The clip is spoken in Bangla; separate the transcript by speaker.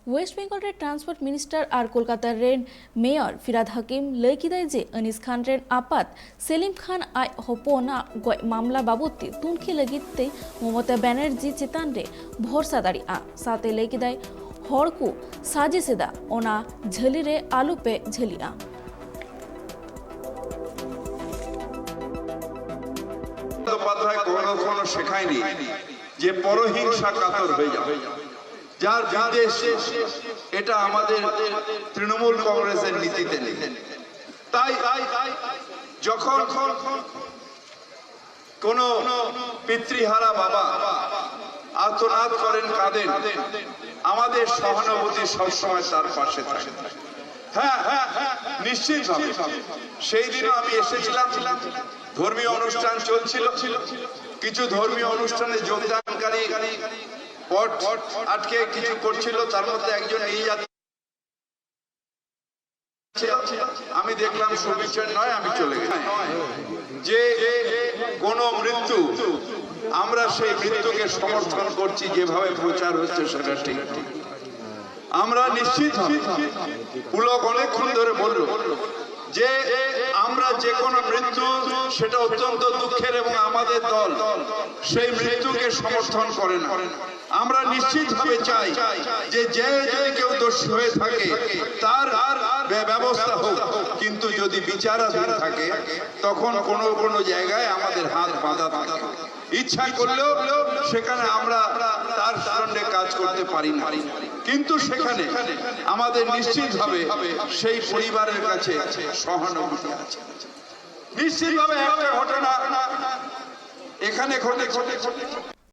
Speaker 1: ওয়েস্ট বেঙ্গলের ট্রান্সপোর্ট মিনিস্টার और कोलकाता रेन मेयर फिराद हकीम लई किदाय जे अनीस खान रेन आपात सेलिम खान आय हपना गय मामला बाबदते तुनखी लगिते ममता बनर्जी चेतान रे भरसा दाड़ी आ साथे लई किदाय हड़ को साजे सेदा ओना झली रे आलू पे झली आ
Speaker 2: কখনো শেখায়নি যে পরহিংসা কাতর হয়ে যাবে যার বিদেশ এটা আমাদের তৃণমূল কংগ্রেসের নীতিতে নেই। তাই যখন কোন পিতৃহারা বাবা আর্তনাদ করেন কাঁদেন আমাদের সহানুভূতি সবসময় তার পাশে থাকে। হ্যাঁ নিশ্চিত সেই দিনও আমি এসেছিলাম, ধর্মীয় অনুষ্ঠান চলছিল, কিছু ধর্মীয় অনুষ্ঠানে যোগদানকারী পট আটকে কিছু করছিল, তার মধ্যে একজন নিয়ে যাচ্ছে, আমি দেখলাম সুবিচার নয়, আমি চলে গেলাম। যে কোন মৃত্যু আমরা সেই মৃত্যুকে সমর্থন করছি, যেভাবে প্রচার হচ্ছে সেটা ঠিক। আমরা নিশ্চিত পুলক অনেকক্ষণ ধরে বলল যে আমরা যে কোনো মৃত্যু সেটা অত্যন্ত দুঃখের এবং আমাদের দল সেই মৃত্যুকে সমর্থন করে না। আমরা নিশ্চিতভাবে চাই যে যদি কেউ দোষী হয়ে থাকে তার ব্যবস্থা হোক, কিন্তু যদি বিচারাধীন থাকে তখন কোনো জায়গায় আমাদের হাত বাঁধা থাকে। ইচ্ছা করলেও সেখানে আমরা তার সামনে কাজ করতে পারি না, কিন্তু সেখানে আমাদের নিশ্চিতভাবে সেই পরিবারের কাছে সহানুভূতি আছে। নিশ্চিতভাবে একটা ঘটনা এখানে ঘটে